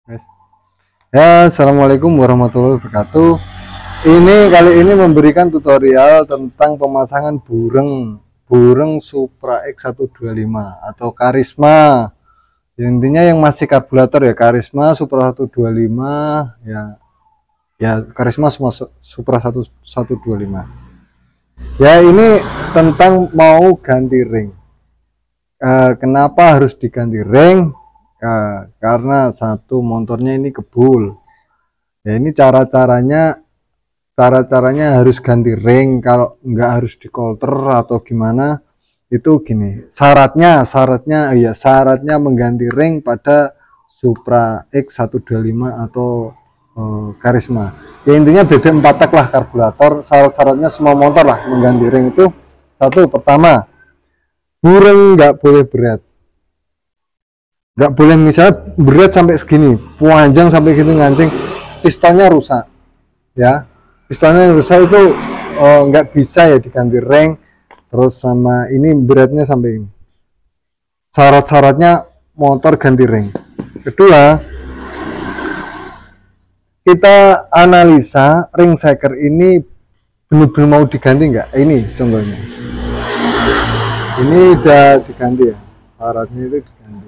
Yes. Ya, assalamualaikum warahmatullahi wabarakatuh. Kali ini memberikan tutorial tentang pemasangan burung Supra X125 atau Karisma. Ya, intinya yang masih karburator ya Karisma Supra 125 ya Karisma Supra 125. Ya, ini tentang mau ganti ring. Kenapa harus diganti ring? Karena satu motornya ini kebul. Ya, ini cara-caranya harus ganti ring. Kalau nggak harus di coulter atau gimana, itu gini, syaratnya mengganti ring pada Supra X125 atau Karisma. Ya intinya BB4 tak lah karburator. Syarat-syaratnya semua motor lah mengganti ring itu. Satu, pertama, burung nggak boleh berat. Nggak boleh misalnya berat sampai segini, panjang sampai gitu ngancing, pistonnya rusak. Ya, pistonnya rusak itu nggak bisa ya diganti ring. Terus sama ini beratnya sampai ini, syarat-syaratnya motor ganti ring. Kedua, kita analisa ring shaker ini benar-benar mau diganti nggak. Ini contohnya, ini udah diganti ya, syaratnya itu diganti.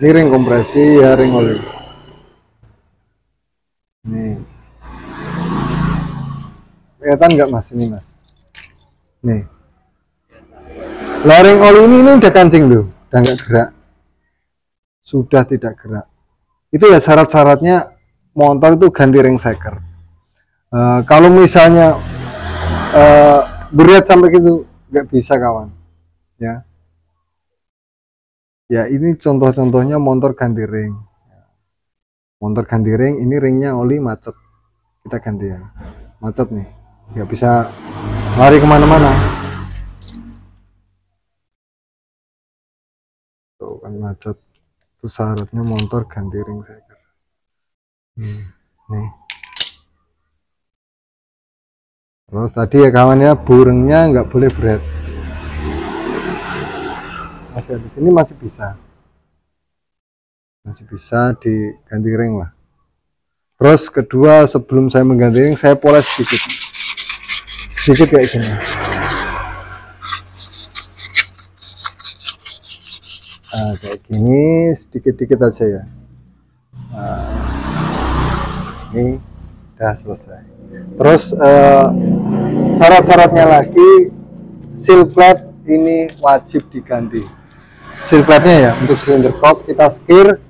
Ini ring kompresi ya, ring oli. Nih, kelihatan nggak mas, ini mas, nih, ring oli ini udah kancing loh, udah nggak gerak, sudah tidak gerak. Itu ya syarat-syaratnya motor itu ganti ring shaker. Kalau misalnya berat sampai gitu nggak bisa kawan ya. Ya ini contoh-contohnya motor ganti ring. Motor ganti ring, ini ringnya oli macet, kita ganti ya, macet nih, nggak bisa lari kemana-mana. Tuh kan macet, itu syaratnya motor ganti ring shaker. Nih. Terus tadi ya kawan ya, burungnya nggak boleh berat. Masih di sini masih bisa diganti ring lah. Terus kedua, sebelum saya mengganti ring, saya poles sedikit kayak gini. Nah, kayak gini sedikit-sedikit aja ya. Nah, ini udah selesai. Terus syarat-syaratnya lagi, seal plate ini wajib diganti. Seal plate-nya ya, untuk silinder kop kita skir,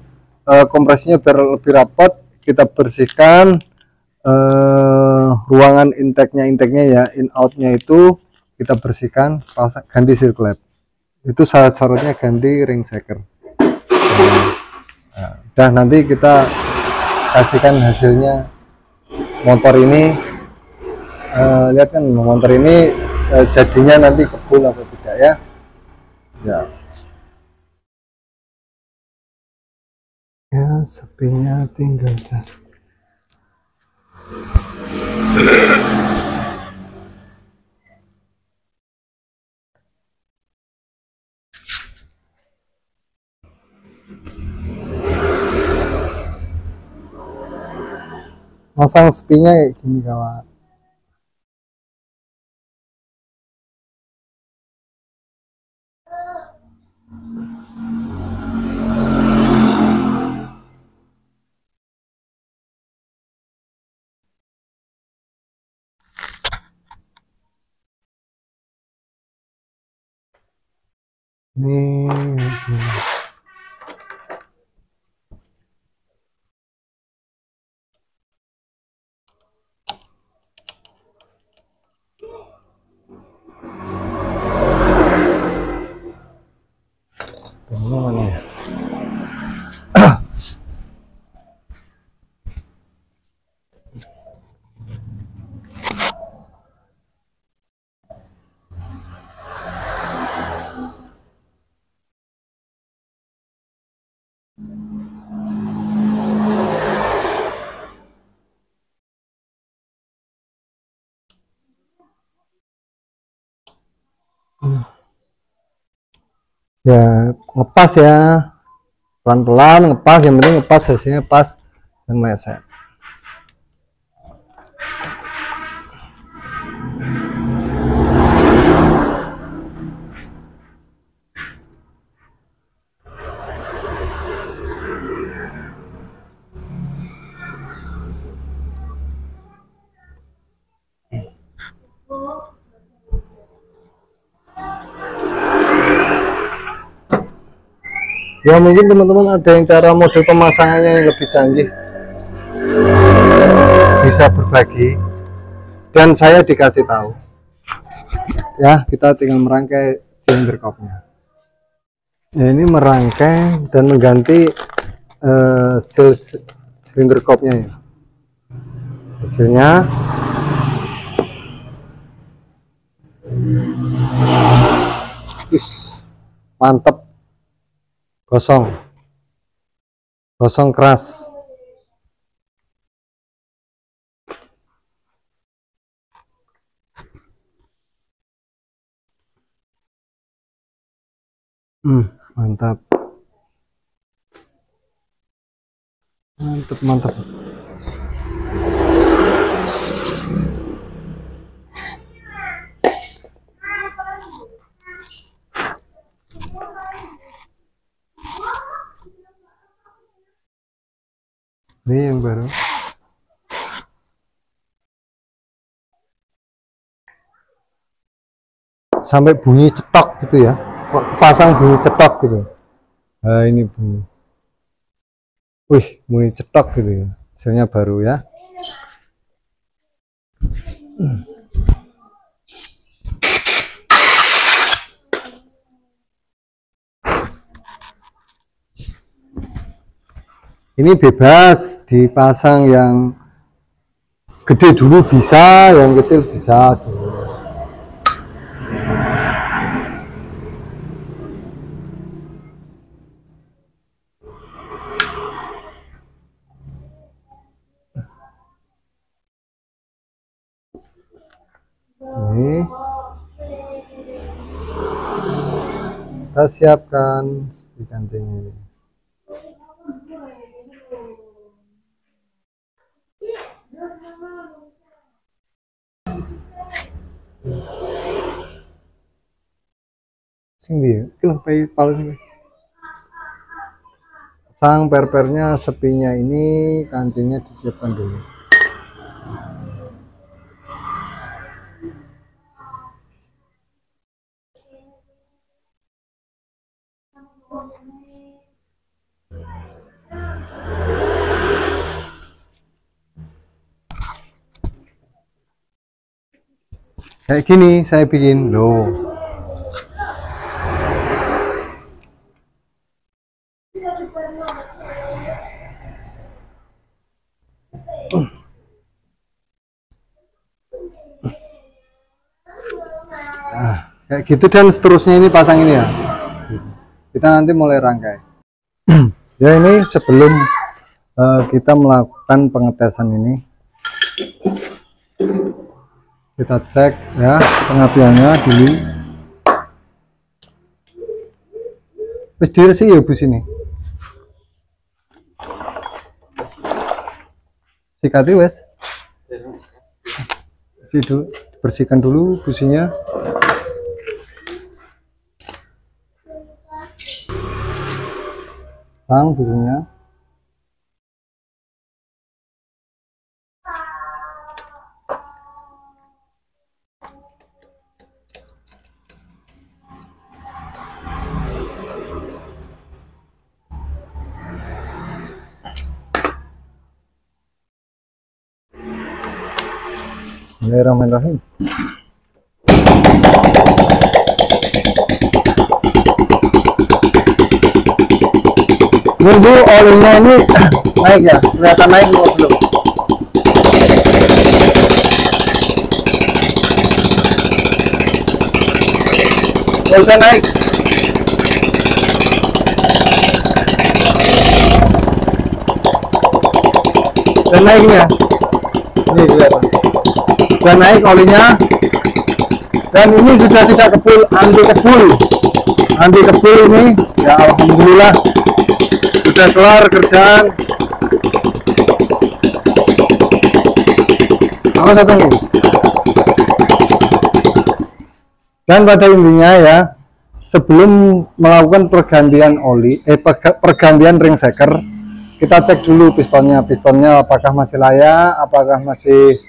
kompresinya biar lebih rapat, kita bersihkan. Ruangan intake-nya ya, in out-nya itu kita bersihkan, ganti seal plate. Itu syarat-syaratnya ganti ring shaker. Nah, nanti kita kasihkan hasilnya motor ini. Lihat kan motor ini jadinya nanti kebul atau tidak ya. Ya, sepinya tinggal cari. Masang sepinya kayak gini kawan. Nih. Mana ya? Ya, lepas ya, pelan-pelan ngepas, yang penting ngepas hasilnya pas dan meleset. Ya mungkin teman-teman ada yang cara model pemasangannya yang lebih canggih, bisa berbagi dan saya dikasih tahu ya. Kita tinggal merangkai silinder kopnya ya, ini merangkai dan mengganti silinder kopnya ya. Hasilnya mantap, gosong keras. Mantap mantap. Ini yang baru. Sampai bunyi cetok gitu ya. Pasang bunyi cetok gitu. Nah, ini bunyi. Wih, bunyi cetok gitu ya. Hasilnya baru ya. Ini bebas dipasang, yang gede dulu bisa, yang kecil bisa dulu. Ini kita siapkan seperti kancing ini. Sini paling sang per-pernya, sepinya ini, kancingnya disiapkan dulu. Kayak gini saya bikin loh. Nah, kayak gitu dan seterusnya. Ini pasang ini ya. Kita nanti mulai rangkai. Ya, ini sebelum kita melakukan pengetesan ini, kita cek ya pengapiannya dulu. Wis diresiki ya bus ini. Sikati wes. Bersihkan dulu businya. Pasang businya. Bismillahirrahmanirrahim. Nunggu olinya ini naik ya, kelihatan naik belum? Udah naik. Udah naik ya. Ini kelihatan. Sudah naik olinya. Dan ini sudah tidak kebul, anti kebul ini ya, alhamdulillah sudah kelar kerjaan. Aku satu nih. Dan pada intinya ya, sebelum melakukan pergantian oli, pergantian ring seker, kita cek dulu pistonnya apakah masih layak, apakah masih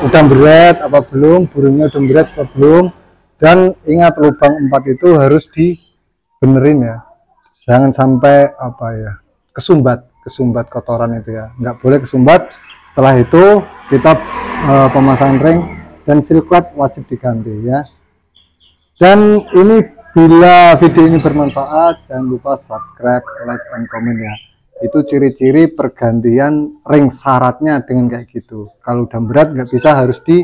udah berat apa belum, burungnya udah berat apa belum. Dan ingat, lubang 4 itu harus dibenerin ya, jangan sampai apa ya, kesumbat kotoran itu ya, nggak boleh kesumbat. Setelah itu kita pemasangan ring dan seal clutch wajib diganti ya. Dan ini, bila video ini bermanfaat, jangan lupa subscribe, like, dan komen ya. Itu ciri-ciri pergantian ring, syaratnya dengan kayak gitu. Kalau udah berat nggak bisa, harus di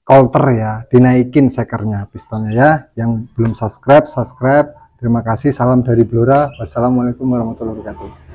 coulter ya, dinaikin sekernya, pistonnya ya. Yang belum subscribe. Terima kasih, salam dari Blora. Wassalamualaikum warahmatullahi wabarakatuh.